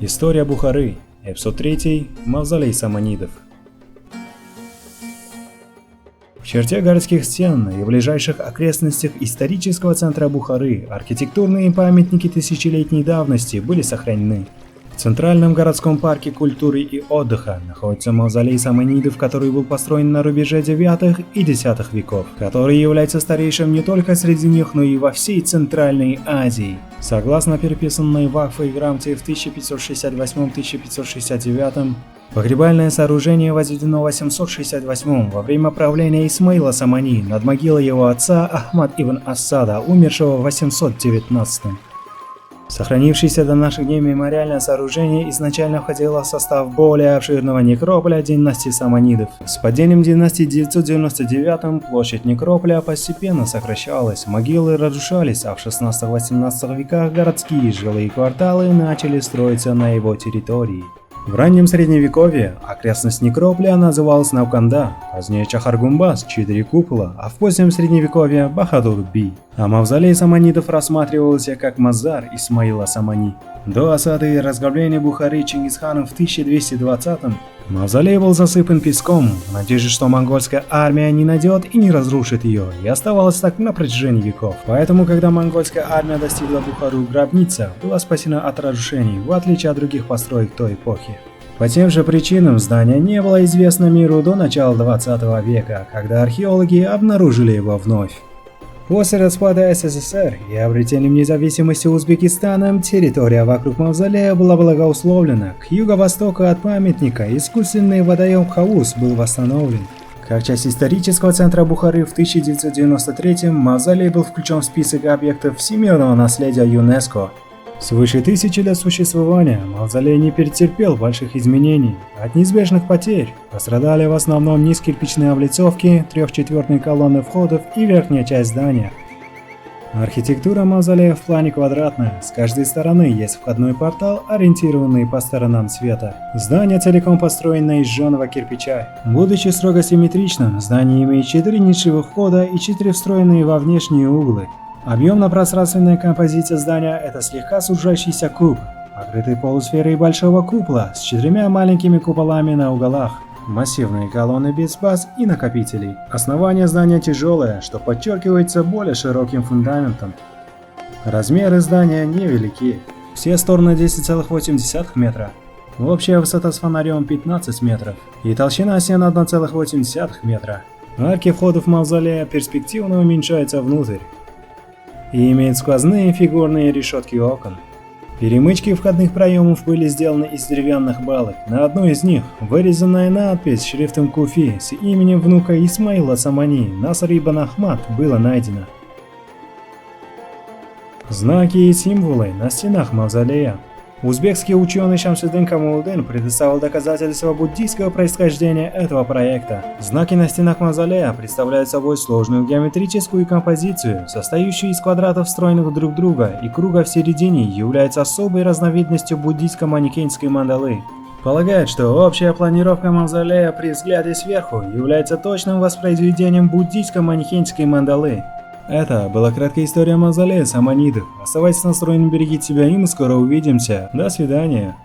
История Бухары. Эпизод 3. Мавзолей саманидов. В черте городских стен и в ближайших окрестностях исторического центра Бухары архитектурные памятники тысячелетней давности были сохранены. В Центральном городском парке культуры и отдыха находится мавзолей саманидов, который был построен на рубеже 9 и 10 веков, который является старейшим не только среди них, но и во всей Центральной Азии. Согласно переписанной Вакфой грамоте в 1568-1569, погребальное сооружение возведено в 868 во время правления Исмаила Самани над могилой его отца Ахмад ибн Асада, умершего в 819. Сохранившееся до наших дней мемориальное сооружение изначально входило в состав более обширного некрополя династии Саманидов. С падением династии в 999 площадь некрополя постепенно сокращалась, могилы разрушались, а в 16-18 веках городские жилые кварталы начали строиться на его территории. В раннем средневековье окрестность некрополя называлась Науканда, позднее Чахаргумбас, 4 купола, а в позднем средневековье Бахадур-Би. А мавзолей саманидов рассматривался как мазар Исмаила Самани. До осады и разграбления Бухары Чингисханом в 1220-м мавзолей был засыпан песком, в надежде, что монгольская армия не найдет и не разрушит ее, и оставалось так на протяжении веков. Поэтому, когда монгольская армия достигла Бухару, гробница была спасена от разрушений, в отличие от других построек той эпохи. По тем же причинам здание не было известно миру до начала 20 века, когда археологи обнаружили его вновь. После распада СССР и обретением независимости Узбекистаном территория вокруг мавзолея была благоусловлена. К юго-востоку от памятника искусственный водоем Хаус был восстановлен. Как часть исторического центра Бухары в 1993-м мавзолей был включен в список объектов всемирного наследия ЮНЕСКО. Свыше 1000 лет существования мавзолей не претерпел больших изменений. От неизбежных потерь пострадали в основном низ кирпичной облицовки, 3/4 колонны входов и верхняя часть здания. Архитектура мавзолея в плане квадратная, с каждой стороны есть входной портал, ориентированный по сторонам света. Здание целиком построено из жженого кирпича. Будучи строго симметричным, здание имеет 4 нишевых входа и 4 встроенные во внешние углы. Объемно-пространственная композиция здания – это слегка сужающийся куб, покрытый полусферой большого купола с 4 маленькими куполами на углах, массивные колонны без баз и накопителей. Основание здания тяжелое, что подчеркивается более широким фундаментом. Размеры здания невелики, все стороны 10,8 метра, общая высота с фонарем 15 метров и толщина стен 1,8 метра. Арки входов мавзолея перспективно уменьшаются внутрь и имеет сквозные фигурные решетки окон. Перемычки входных проемов были сделаны из деревянных балок. На одной из них вырезанная надпись шрифтом Куфи с именем внука Исмаила Самани Наср ибн Ахмад было найдено. Знаки и символы на стенах мавзолея. Узбекский ученый Шамсуддин Камалдин предоставил доказательства буддийского происхождения этого проекта. Знаки на стенах мавзолея представляют собой сложную геометрическую композицию, состоящую из квадратов, встроенных друг в друга, и круга в середине является особой разновидностью буддийско-манекенской мандалы. Полагают, что общая планировка мавзолея при взгляде сверху является точным воспроизведением буддийско-манекенской мандалы. Это была краткая история мавзолея саманидов. Оставайтесь настроенными, берегите себя, и мы скоро увидимся. До свидания.